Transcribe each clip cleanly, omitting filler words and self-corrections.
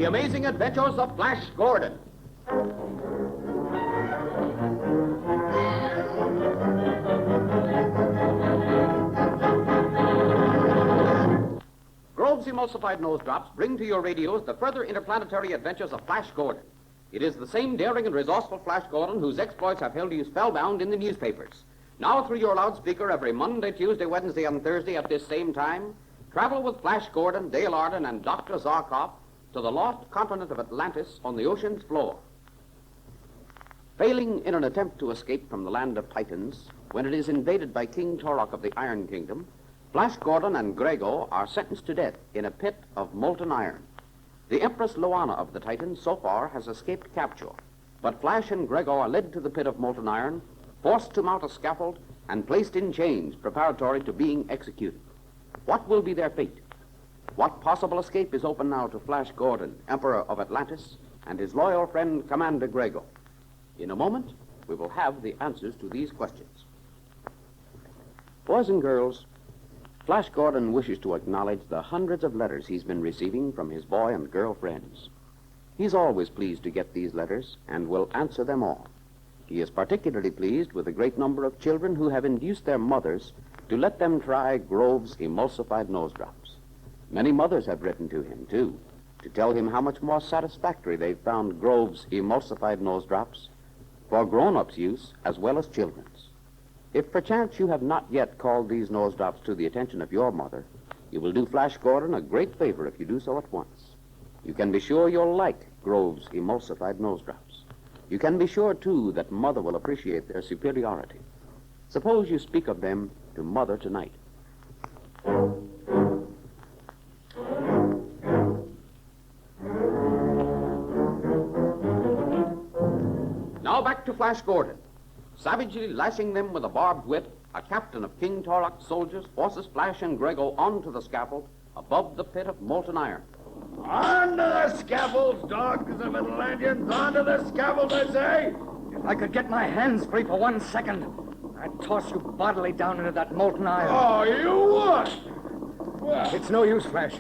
Amazing Adventures of Flash Gordon. Grove's Emulsified Nose Drops bring to your radios the further interplanetary adventures of Flash Gordon. It is the same daring and resourceful Flash Gordon whose exploits have held you spellbound in the newspapers. Now through your loudspeaker every Monday, Tuesday, Wednesday, and Thursday at this same time, travel with Flash Gordon, Dale Arden, and Dr. Zarkov to the lost continent of Atlantis on the ocean's floor. Failing in an attempt to escape from the land of Titans, when it is invaded by King Torok of the Iron Kingdom, Flash Gordon and Grego are sentenced to death in a pit of molten iron. The Empress Loana of the Titans so far has escaped capture, but Flash and Grego are led to the pit of molten iron, forced to mount a scaffold, and placed in chains preparatory to being executed. What will be their fate? What possible escape is open now to Flash Gordon, Emperor of Atlantis, and his loyal friend, Commander Grego? In a moment, we will have the answers to these questions. Boys and girls, Flash Gordon wishes to acknowledge the hundreds of letters he's been receiving from his boy and girl friends. He's always pleased to get these letters and will answer them all. He is particularly pleased with the great number of children who have induced their mothers to let them try Grove's Emulsified Nose Drops. Many mothers have written to him, too, to tell him how much more satisfactory they've found Grove's Emulsified Nose Drops for grown-ups' use as well as children's. If perchance you have not yet called these nose drops to the attention of your mother, you will do Flash Gordon a great favor if you do so at once. You can be sure you'll like Grove's Emulsified Nose Drops. You can be sure, too, that Mother will appreciate their superiority. Suppose you speak of them to Mother tonight. Now back to Flash Gordon. Savagely lashing them with a barbed whip, a captain of King Torok's soldiers forces Flash and Grego onto the scaffold above the pit of molten iron. Onto the scaffolds, dogs of Atlanteans! Onto the scaffolds, I say! If I could get my hands free for 1 second, I'd toss you bodily down into that molten iron. Oh, you would? Well, It's no use, Flash.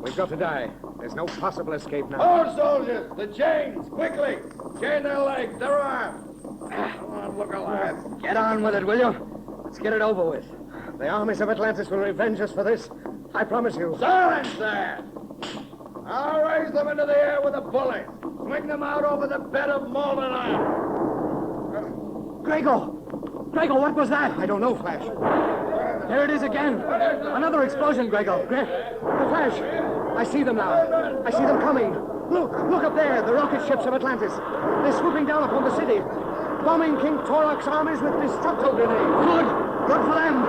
We've got to die. There's no possible escape now. oh, soldiers, the chains, quickly! Chain their legs, their arms. Come on, look alive. Get on with it, will you? Let's get it over with. The armies of Atlantis will revenge us for this. I promise you. Silence there! I'll raise them into the air with a bullet. Swing them out over the bed of molten iron. Grego! Grego, what was that? I don't know, Flash. There it is again. Another explosion, Grego. The Flash! I see them now. I see them coming. Look up there, the rocket ships of Atlantis. They're swooping down upon the city, bombing King Torok's armies with destructo grenades. Good for them.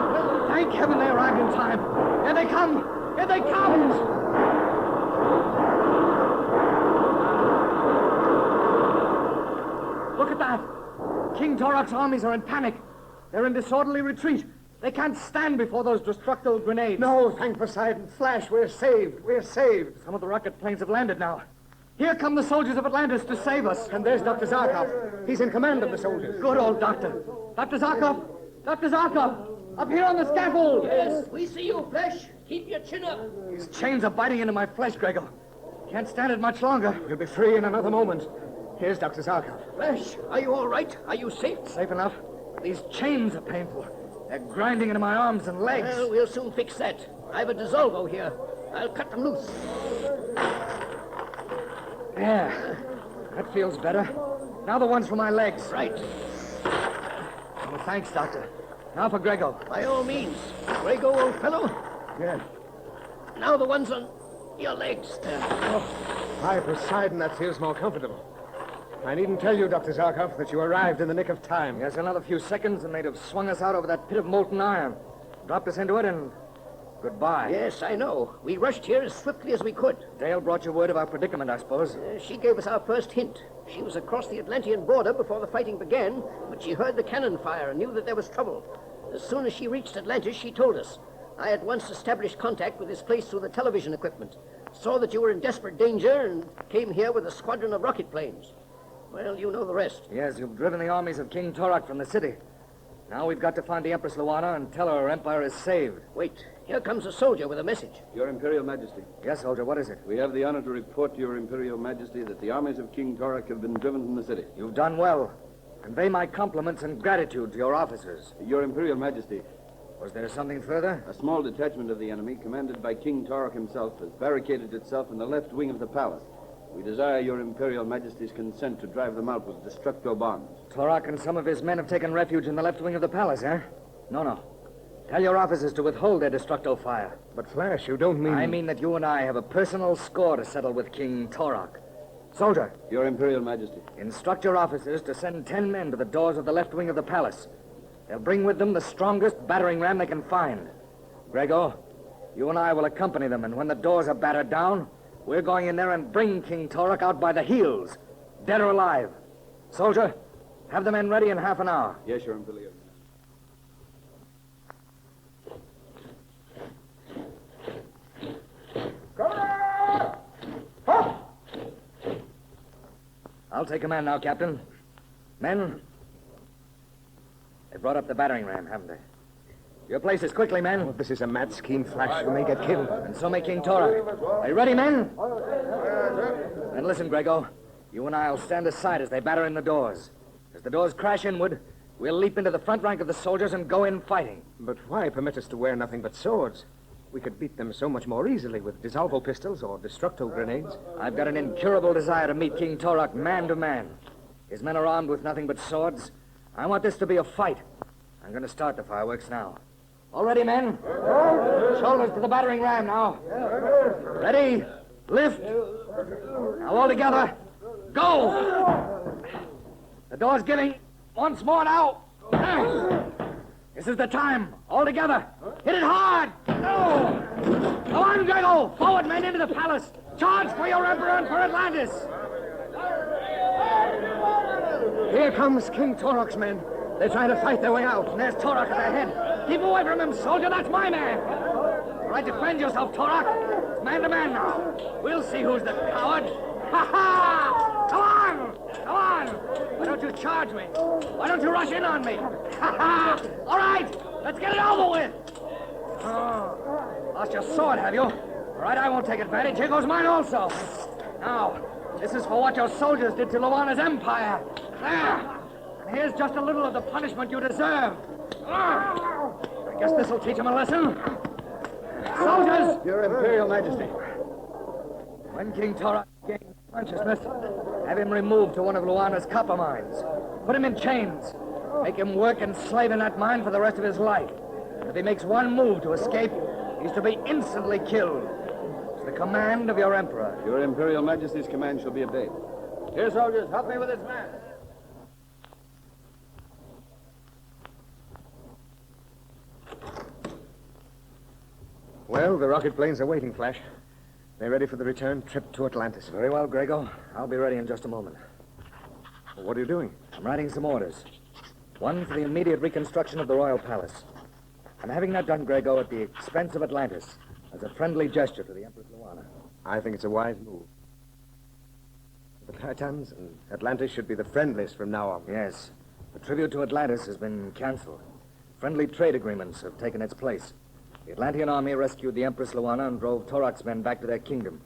Thank heaven they arrived in time. Here they come. Here they come. Look at that. King Torok's armies are in panic. They're in disorderly retreat. They can't stand before those destructo grenades. No, thank Poseidon. Flash, we're saved. We're saved. Some of the rocket planes have landed now. Here come the soldiers of Atlantis to save us. And there's Dr. Zarkov. He's in command of the soldiers. Good old doctor. Dr. Zarkov! Dr. Zarkov! Up here on the scaffold! Yes, we see you, Flesh. Keep your chin up. These chains are biting into my flesh, Grego. Can't stand it much longer. You'll be free in another moment. Here's Dr. Zarkov. Flesh, are you all right? Are you safe? Safe enough. These chains are painful. They're grinding into my arms and legs. Well, we'll soon fix that. I have a dissolvo here. I'll cut them loose. There. That feels better. Now the ones for my legs. Right. Oh, thanks, Doctor. Now for Grego. By all means. Grego, old fellow. Yeah. Now the ones on your legs. By Poseidon, that feels more comfortable. I needn't tell you, Dr. Zarkov, that you arrived in the nick of time. Yes, another few seconds and they'd have swung us out over that pit of molten iron. Dropped us into it and goodbye. Yes, I know. We rushed here as swiftly as we could. Dale brought you word of our predicament, I suppose. She gave us our first hint. She was across the Atlantean border before the fighting began, but she heard the cannon fire and knew that there was trouble. As soon as she reached Atlantis, she told us. I at once established contact with this place through the television equipment. Saw that you were in desperate danger and came here with a squadron of rocket planes. Well, you know the rest. Yes, you've driven the armies of King Torok from the city. Now we've got to find the Empress Luana and tell her our empire is saved. Wait, here comes a soldier with a message. Your Imperial Majesty, Yes, soldier, what is it? we have the honor to report to Your Imperial Majesty that the armies of King Torak have been driven from the city. You've done well. Convey my compliments and gratitude to your officers. Your Imperial Majesty, Was there something further? a small detachment of the enemy, commanded by King Torak himself, has barricaded itself in the left wing of the palace. We desire Your Imperial Majesty's consent to drive them out with destructo bombs. Torak and some of his men have taken refuge in the left wing of the palace, eh? No. Tell your officers to withhold their destructo fire. But, Flash, you don't mean... I mean that you and I have a personal score to settle with King Torak. Soldier, Your Imperial Majesty. instruct your officers to send 10 men to the doors of the left wing of the palace. They'll bring with them the strongest battering ram they can find. Grego, you and I will accompany them, and when the doors are battered down, we're going in there and bring King Torak out by the heels, dead or alive. Soldier, have the men ready in half an hour. Yes, Your Imperial. I'll take command now, Captain. Men, they brought up the battering ram, haven't they? Your places, quickly, men. Oh, this is a mad scheme, Flash. You may get killed. And so may King Torak. Are you ready, men? Then listen, Grego. You and I'll stand aside as they batter in the doors. As the doors crash inward, we'll leap into the front rank of the soldiers and go in fighting. But why permit us to wear nothing but swords? We could beat them so much more easily with dissolvo pistols or destructo grenades. I've got an incurable desire to meet King Torak man to man. His men are armed with nothing but swords. I want this to be a fight. I'm going to start the fireworks now. All ready, men? Shoulders to the battering ram now. Ready? Lift. Now all together. Go! The door's giving. Once more now. This is the time. All together. Hit it hard. No! Come on, Grego. Forward, men, into the palace. Charge for your emperor and for Atlantis. Here comes King Torak's men. They're trying to fight their way out. And there's Torak at their head. Keep away from him, soldier. That's my man. All right, defend yourself, Torak. It's man to man now. We'll see who's the coward. Ha ha! Come on! Come on! Why don't you charge me? Why don't you rush in on me? Ha ha! All right, let's get it over with. Oh, lost your sword, have you? All right, I won't take advantage. Here goes mine also. Now, this is for what your soldiers did to Luana's empire. There. And here's just a little of the punishment you deserve. I guess this'll teach him a lesson. Soldiers! Your Imperial Majesty. When King Torak gains consciousness, have him removed to one of Luana's copper mines. Put him in chains. Make him work and slave in that mine for the rest of his life. If he makes one move to escape, he's to be instantly killed. It's the command of your emperor. Your Imperial Majesty's command shall be obeyed. Here, soldiers, help me with this man. Well, the rocket planes are waiting, Flash. They're ready for the return trip to Atlantis. Very well, Grego. I'll be ready in just a moment. What are you doing? I'm writing some orders. One for the immediate reconstruction of the royal palace. I'm having that done, Grego, at the expense of Atlantis, as a friendly gesture to the Empress Luana. I think it's a wise move. The Titans and Atlantis should be the friendliest from now on. Yes. The tribute to Atlantis has been canceled. Friendly trade agreements have taken its place. The Atlantean army rescued the Empress Luana and drove Torak's men back to their kingdom.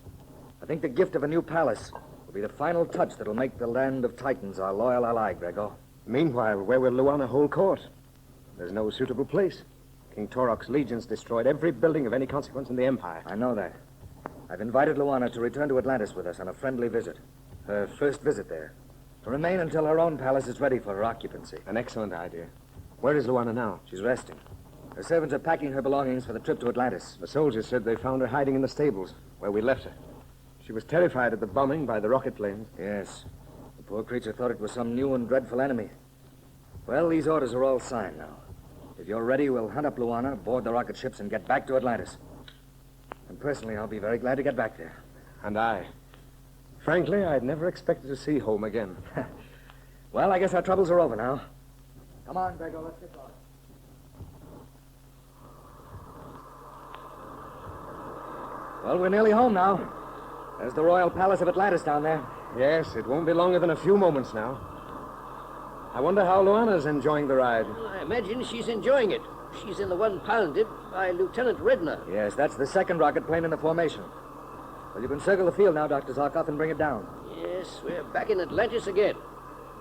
I think the gift of a new palace will be the final touch that'll make the land of Titans our loyal ally, Grego. Meanwhile, where will Luana hold court? There's no suitable place. King Torak's legions destroyed every building of any consequence in the Empire. I know that. I've invited Luana to return to Atlantis with us on a friendly visit. Her first visit there. To remain until her own palace is ready for her occupancy. An excellent idea. Where is Luana now? She's resting. Her servants are packing her belongings for the trip to Atlantis. The soldiers said they found her hiding in the stables, where we left her. She was terrified at the bombing by the rocket planes. Yes. The poor creature thought it was some new and dreadful enemy. Well, these orders are all signed now. If you're ready, we'll hunt up Luana, board the rocket ships, and get back to Atlantis. And personally, I'll be very glad to get back there. And I. Frankly, I'd never expected to see home again. Well, I guess our troubles are over now. Come on, Grego, let's get going. Well, we're nearly home now. There's the royal palace of Atlantis down there. Yes, it won't be longer than a few moments now. I wonder how Luana's enjoying the ride. Well, I imagine she's enjoying it. She's in the one piloted by Lieutenant Redner. Yes, that's the second rocket plane in the formation. Well, you can circle the field now, Dr. Zarkov, and bring it down. Yes, we're back in Atlantis again.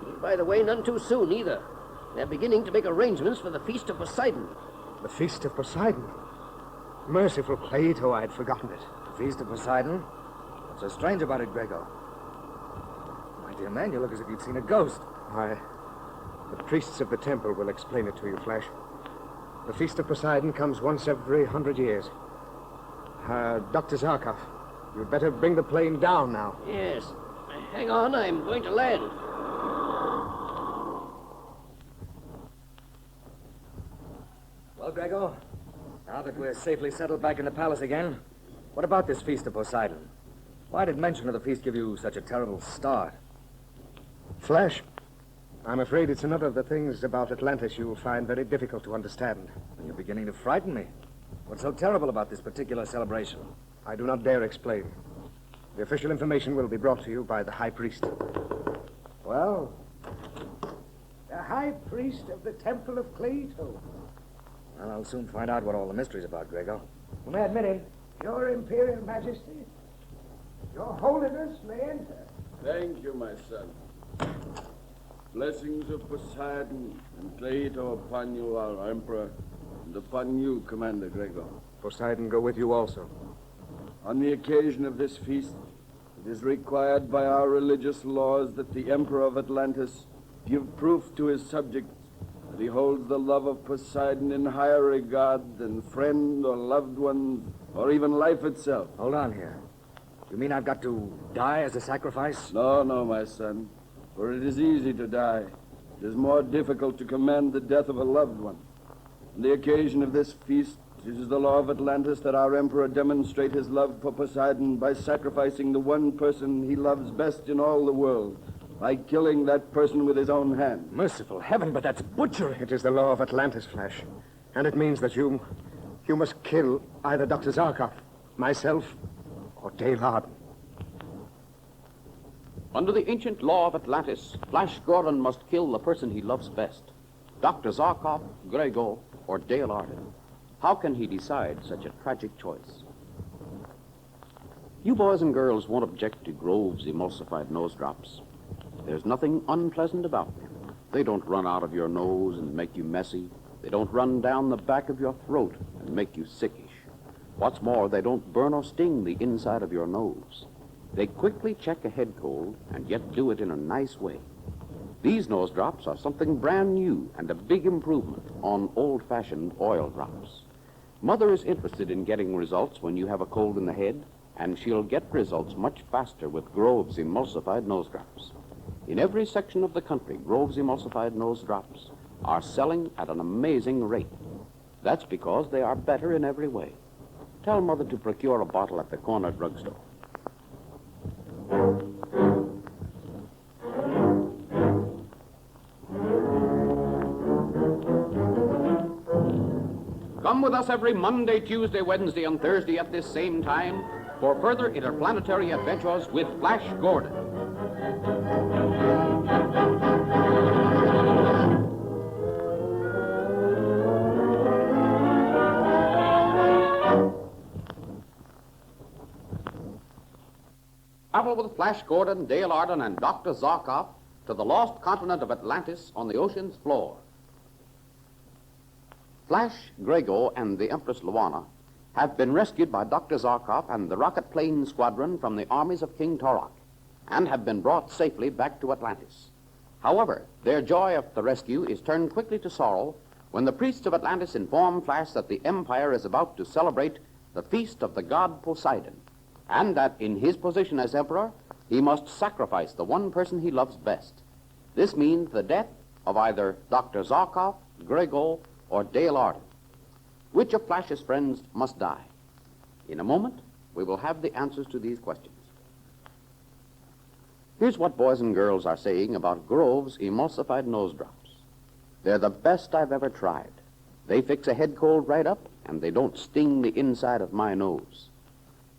And by the way, none too soon either. They're beginning to make arrangements for the Feast of Poseidon. The Feast of Poseidon? Merciful Plato, I'd forgotten it. The Feast of Poseidon? What's so strange about it, Grego? My dear man, you look as if you'd seen a ghost. Why, the priests of the temple will explain it to you, Flash. The Feast of Poseidon comes once every 100 years. Dr. Zarkov, you'd better bring the plane down now. Yes. Hang on, I'm going to land. Well, Grego, now that we're safely settled back in the palace again, what about this Feast of Poseidon? Why did mention of the feast give you such a terrible start? Flash, I'm afraid it's another of the things about Atlantis you'll find very difficult to understand. You're beginning to frighten me. What's so terrible about this particular celebration? I do not dare explain. The official information will be brought to you by the High Priest. Well, the High Priest of the Temple of Plato. Well, I'll soon find out what all the mystery's about, Grego. You may admit it. Your Imperial Majesty, Your Holiness may enter. Thank you, my son. Blessings of Poseidon and Plato upon you, our Emperor, and upon you, Commander Grego. Poseidon go with you also. On the occasion of this feast, it is required by our religious laws that the Emperor of Atlantis give proof to his subjects that he holds the love of Poseidon in higher regard than friend or loved ones or even life itself. Hold on here. You mean I've got to die as a sacrifice? No, my son. For it is easy to die. It is more difficult to command the death of a loved one. On the occasion of this feast, it is the law of Atlantis that our emperor demonstrate his love for Poseidon by sacrificing the one person he loves best in all the world, by killing that person with his own hand. Merciful heaven, but that's butchery. It is the law of Atlantis, Flash. And it means that you must kill either Dr. Zarkov, myself, or Dale Arden. Under the ancient law of Atlantis, Flash Gordon must kill the person he loves best. Dr. Zarkov, Grego, or Dale Arden. How can he decide such a tragic choice? You boys and girls won't object to Grove's emulsified nose drops. There's nothing unpleasant about them. They don't run out of your nose and make you messy. They don't run down the back of your throat and make you sickish. What's more, they don't burn or sting the inside of your nose. They quickly check a head cold and yet do it in a nice way. These nose drops are something brand new and a big improvement on old-fashioned oil drops. Mother is interested in getting results when you have a cold in the head, and she'll get results much faster with Grove's emulsified nose drops. In every section of the country, Grove's emulsified nose drops are selling at an amazing rate. That's because they are better in every way. Tell Mother to procure a bottle at the corner drugstore. Come with us every Monday, Tuesday, Wednesday, and Thursday at this same time for further interplanetary adventures with Flash Gordon. Travel with Flash Gordon, Dale Arden, and Dr. Zarkov to the lost continent of Atlantis on the ocean's floor. Flash, Grego, and the Empress Luana have been rescued by Dr. Zarkov and the rocket plane squadron from the armies of King Torok and have been brought safely back to Atlantis. However, their joy of the rescue is turned quickly to sorrow when the priests of Atlantis inform Flash that the Empire is about to celebrate the feast of the god Poseidon, and that in his position as emperor, he must sacrifice the one person he loves best. This means the death of either Dr. Zarkov, Grego, or Dale Arden. Which of Flash's friends must die? In a moment, we will have the answers to these questions. Here's what boys and girls are saying about Grove's emulsified nose drops. They're the best I've ever tried. They fix a head cold right up, and they don't sting the inside of my nose.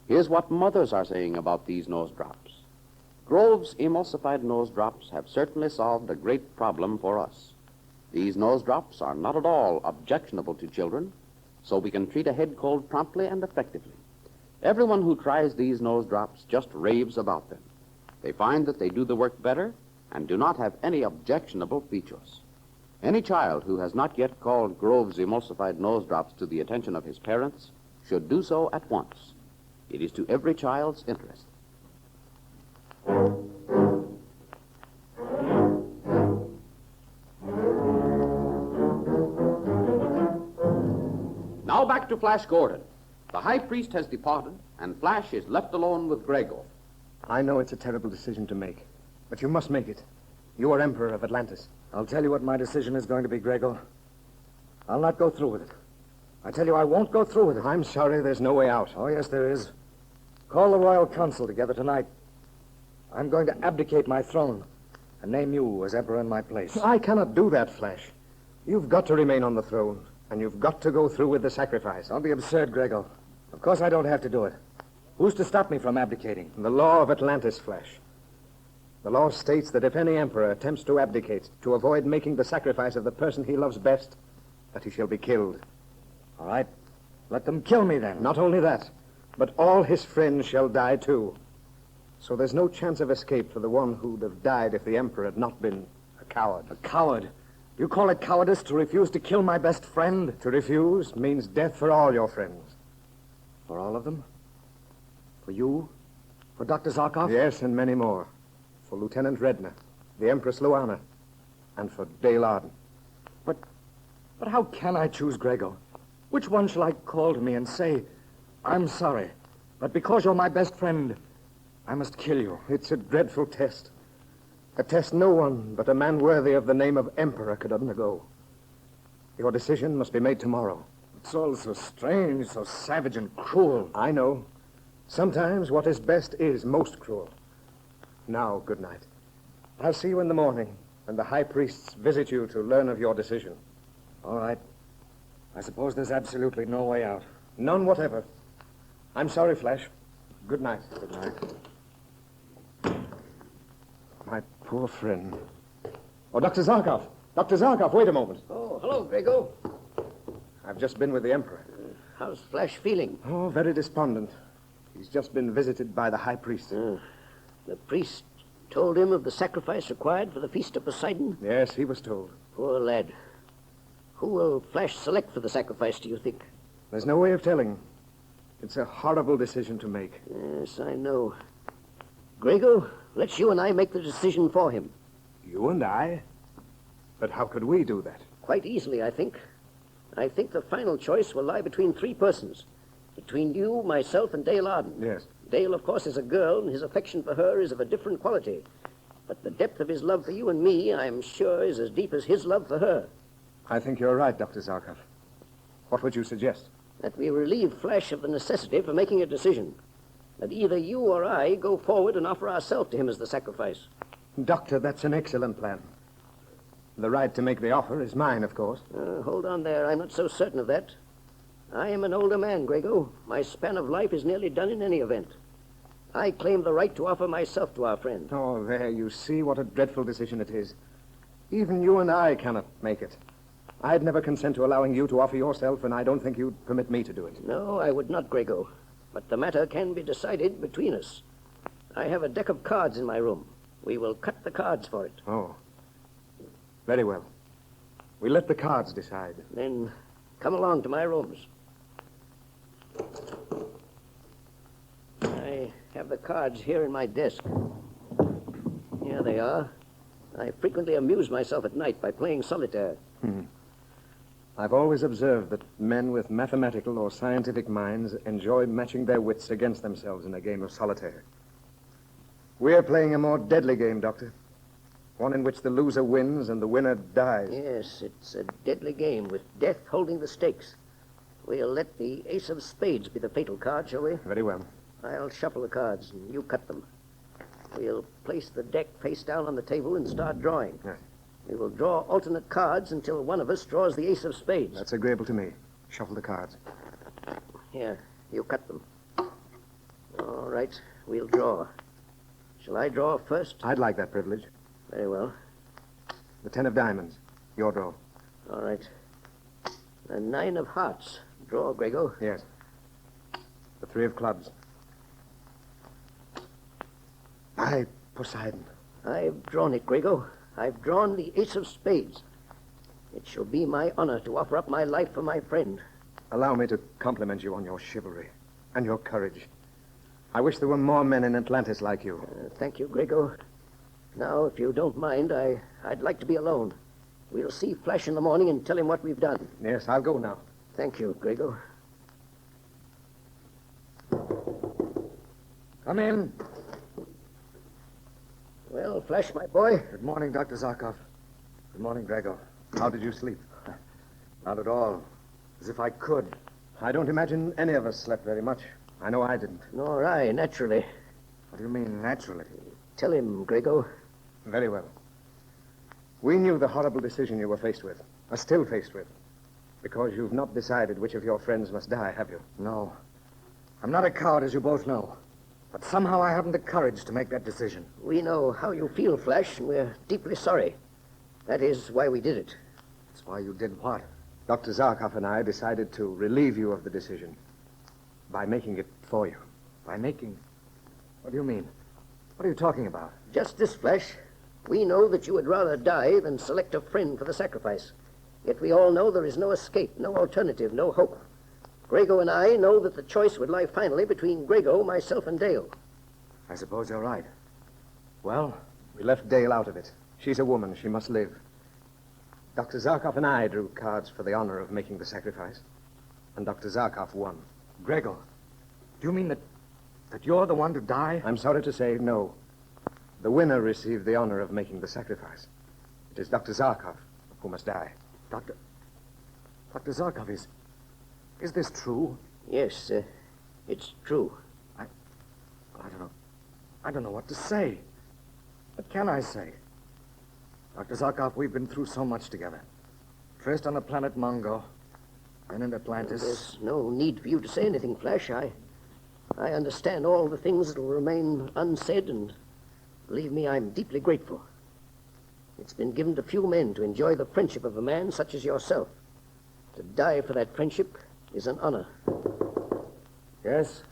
Here's what mothers are saying about these nose drops. Grove's emulsified nose drops have certainly solved a great problem for us. These nose drops are not at all objectionable to children, so we can treat a head cold promptly and effectively. Everyone who tries these nose drops just raves about them. They find that they do the work better and do not have any objectionable features. Any child who has not yet called Grove's emulsified nose drops to the attention of his parents should do so at once. It is to every child's interest. Now back to Flash Gordon. The high priest has departed, and Flash is left alone with Grego. I know it's a terrible decision to make, but you must make it. You are Emperor of Atlantis. I'll tell you what my decision is going to be, Grego. I'll not go through with it. I tell you, I won't go through with it. I'm sorry, there's no way out. Oh, yes, there is. Call the Royal Council together tonight. I'm going to abdicate my throne and name you as Emperor in my place. I cannot do that, Flash. You've got to remain on the throne, and you've got to go through with the sacrifice. Don't be absurd, Grego. Of course I don't have to do it. Who's to stop me from abdicating? The law of Atlantis, Flash. The law states that if any emperor attempts to abdicate to avoid making the sacrifice of the person he loves best, that he shall be killed. All right. Let them kill me then. Not only that, but all his friends shall die too. So there's no chance of escape for the one who'd have died if the emperor had not been a coward. A coward? You call it cowardice to refuse to kill my best friend? To refuse means death for all your friends. For all of them? For you? For Dr. Zarkov? Yes, and many more. For Lieutenant Redner, the Empress Luana, and for Dale Arden. But how can I choose, Grego? Which one shall I call to me and say, I'm sorry, but because you're my best friend, I must kill you? It's a dreadful test. A test no one but a man worthy of the name of Emperor could undergo. Your decision must be made tomorrow. It's all so strange, so savage and cruel. I know. Sometimes what is best is most cruel. Now, good night. I'll see you in the morning, when the high priests visit you to learn of your decision. All right. I suppose there's absolutely no way out. None whatever. I'm sorry, Flash. Good night. Good night. My poor friend. Oh, Dr. Zarkov. Dr. Zarkov, wait a moment. Oh, hello, Grego. I've just been with the Emperor. How's Flash feeling? Oh, very despondent. He's just been visited by the high priest. The priest told him of the sacrifice required for the Feast of Poseidon? Yes, he was told. Poor lad. Who will Flash select for the sacrifice, do you think? There's no way of telling. It's a horrible decision to make. Yes, I know. Grego, let's you and I make the decision for him. You and I? But how could we do that? Quite easily, I think. I think the final choice will lie between three persons. Between you, myself, and Dale Arden. Yes. Dale, of course, is a girl, and his affection for her is of a different quality. But the depth of his love for you and me, I'm sure, is as deep as his love for her. I think you're right, Dr. Zarkov. What would you suggest? That we relieve Flash of the necessity for making a decision. That either you or I go forward and offer ourselves to him as the sacrifice. Doctor, that's an excellent plan. The right to make the offer is mine, of course. Hold on there. I'm not so certain of that. I am an older man, Grego. My span of life is nearly done in any event. I claim the right to offer myself to our friend. Oh, there, you see what a dreadful decision it is. Even you and I cannot make it. I'd never consent to allowing you to offer yourself, and I don't think you'd permit me to do it. No, I would not, Grego. But the matter can be decided between us. I have a deck of cards in my room. We will cut the cards for it. Oh. Very well. We'll let the cards decide. Then come along to my rooms. I have the cards here in my desk. Here they are. I frequently amuse myself at night by playing solitaire. I've always observed that men with mathematical or scientific minds enjoy matching their wits against themselves in a game of solitaire. We're playing a more deadly game, Doctor. One in which the loser wins and the winner dies. Yes, it's a deadly game with death holding the stakes. We'll let the ace of spades be the fatal card, shall we? Very well. I'll shuffle the cards and you cut them. We'll place the deck face down on the table and start drawing. Yes. We will draw alternate cards until one of us draws the ace of spades. That's agreeable to me. Shuffle the cards. Here, you cut them. All right, we'll draw. Shall I draw first? I'd like that privilege. Very well. The 10 of diamonds. Your draw. All right. The 9 of hearts. Draw, Grego. Yes. The 3 of clubs. By Poseidon. I've drawn it, Grego. I've drawn the ace of spades. It shall be my honor to offer up my life for my friend. Allow me to compliment you on your chivalry and your courage. I wish there were more men in Atlantis like you. Thank you, Grego. Now, if you don't mind, I'd like to be alone. We'll see Flash in the morning and tell him what we've done. Yes, I'll go now. Thank you, Grego. Come in. Well, Flash, my boy. Good morning, Dr. Zarkov. Good morning, Grego. How did you sleep? Not at all. As if I could. I don't imagine any of us slept very much. I know I didn't. Nor I, naturally. What do you mean, naturally? Tell him, Grego. Very well. We knew the horrible decision you were faced with, are still faced with, because you've not decided which of your friends must die, have you? No. I'm not a coward, as you both know. But somehow I haven't the courage to make that decision. We know how you feel, Flash, and we're deeply sorry. That is why we did it. That's why you did what? Dr. Zarkov and I decided to relieve you of the decision by making it for you. By making? What do you mean? What are you talking about? Just this, Flash. We know that you would rather die than select a friend for the sacrifice. Yet we all know there is no escape, no alternative, no hope. Grego and I know that the choice would lie finally between Grego, myself, and Dale. I suppose you're right. Well, we left Dale out of it. She's a woman. She must live. Dr. Zarkov and I drew cards for the honor of making the sacrifice. And Dr. Zarkov won. Grego, do you mean that you're the one to die? I'm sorry to say, no. The winner received the honor of making the sacrifice. It is Dr. Zarkov who must die. Dr. Zarkov, is this true? Yes, it's true. I don't know what to say. What can I say? Dr. Zarkov, we've been through so much together. First on the planet Mongo, then in Atlantis. There's no need for you to say anything, Flash. I understand all the things that will remain unsaid, and believe me, I'm deeply grateful. It's been given to few men to enjoy the friendship of a man such as yourself. To die for that friendship is an honor. Yes?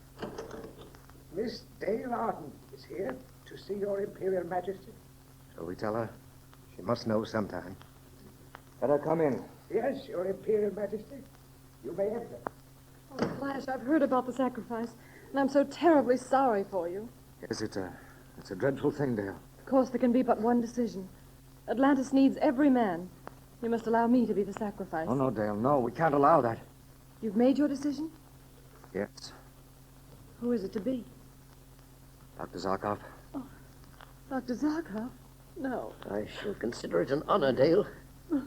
Miss Dale Arden is here to see your Imperial Majesty. Shall we tell her? She must know sometime. Let her come in. Yes, your Imperial Majesty. You may enter. Oh, Flash, I've heard about the sacrifice, and I'm so terribly sorry for you. Yes, it's a dreadful thing, Dale. Of course, there can be but one decision. Atlantis needs every man. You must allow me to be the sacrifice. Oh, no, Dale, no. We can't allow that. You've made your decision? Yes. Who is it to be? Dr. Zarkov. Oh, Dr. Zarkov? No. I shall consider it an honor, Dale.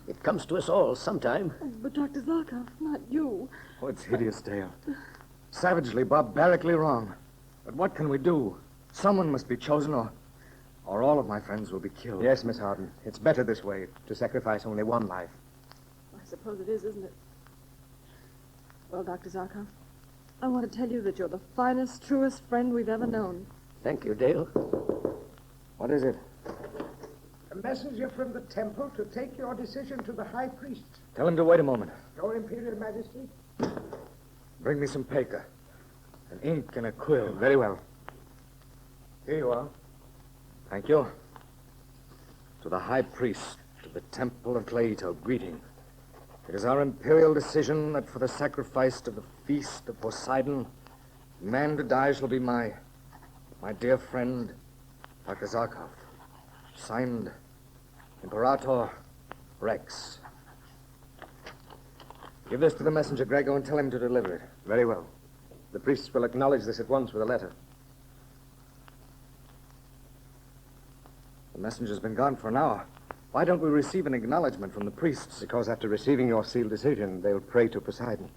It comes to us all sometime. Oh, but Dr. Zarkov, not you. Oh, it's hideous, Dale. Savagely, barbarically wrong. But what can we do? Someone must be chosen, or all of my friends will be killed. Yes, Miss Harden. It's better this way, to sacrifice only one life. I suppose it is, isn't it? Well, Dr. Zarkov, I want to tell you that you're the finest, truest friend we've ever known. Thank you, Dale. What is it? A messenger from the temple to take your decision to the High Priest. Tell him to wait a moment. Your Imperial Majesty. Bring me some paper. An ink and a quill. Very well. Here you are. Thank you. To the High Priest, to the Temple of Cleito, greeting. It is our imperial decision that for the sacrifice to the feast of Poseidon, the man to die shall be my dear friend, Dr. Zarkov. Signed, Imperator Rex. Give this to the messenger, Grego, and tell him to deliver it. Very well. The priests will acknowledge this at once with a letter. The messenger's been gone for an hour. Why don't we receive an acknowledgement from the priests? Because after receiving your sealed decision, they'll pray to Poseidon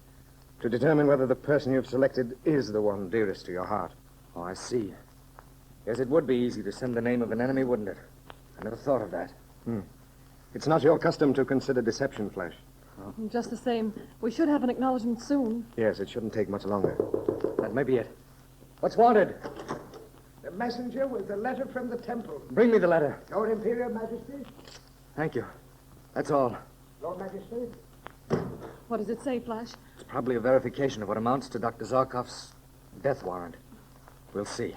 to determine whether the person you've selected is the one dearest to your heart. Oh, I see. Yes, it would be easy to send the name of an enemy, wouldn't it? I never thought of that. It's not your custom to consider deception, Flash. Just the same, we should have an acknowledgement soon. Yes, it shouldn't take much longer. That may be it. What's wanted? The messenger with the letter from the temple. Bring me the letter. Your Imperial Majesty. Thank you. That's all. Your Majesty. What does it say, Flash? It's probably a verification of what amounts to Dr. Zarkov's death warrant. We'll see.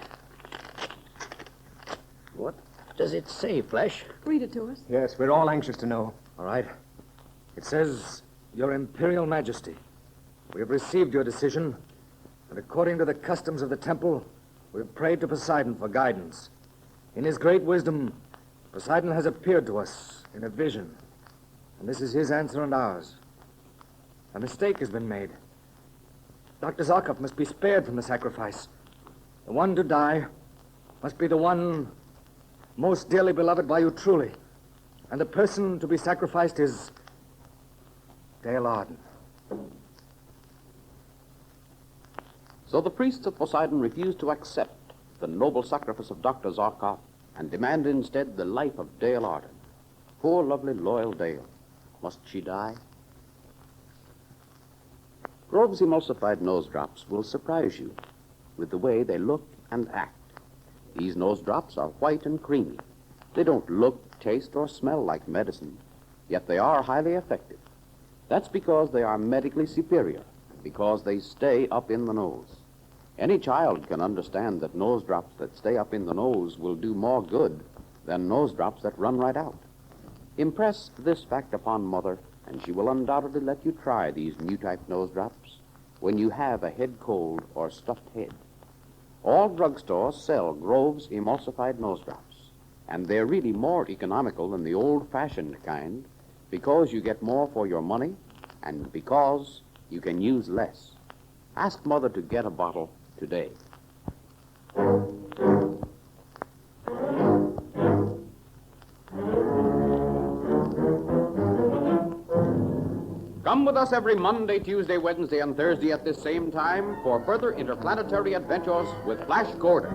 What does it say, Flash? Read it to us. Yes, we're all anxious to know. All right. It says, Your Imperial Majesty, we have received your decision, and according to the customs of the temple, we have prayed to Poseidon for guidance. In his great wisdom, Poseidon has appeared to us in a vision, and this is his answer and ours. A mistake has been made. Dr. Zarkov must be spared from the sacrifice. The one to die must be the one most dearly beloved by you truly. And the person to be sacrificed is Dale Arden. So the priests of Poseidon refused to accept the noble sacrifice of Dr. Zarkov and demanded instead the life of Dale Arden. Poor, lovely, loyal Dale. Must she die? Grove's emulsified nose drops will surprise you with the way they look and act. These nose drops are white and creamy. They don't look, taste, or smell like medicine, yet they are highly effective. That's because they are medically superior, because they stay up in the nose. Any child can understand that nose drops that stay up in the nose will do more good than nose drops that run right out. Impress this fact upon Mother, and she will undoubtedly let you try these new-type nose drops when you have a head cold or stuffed head. All drugstores sell Grove's emulsified nose drops, and they're really more economical than the old-fashioned kind because you get more for your money and because you can use less. Ask Mother to get a bottle today. Come with us every Monday, Tuesday, Wednesday, and Thursday at this same time for further interplanetary adventures with Flash Gordon.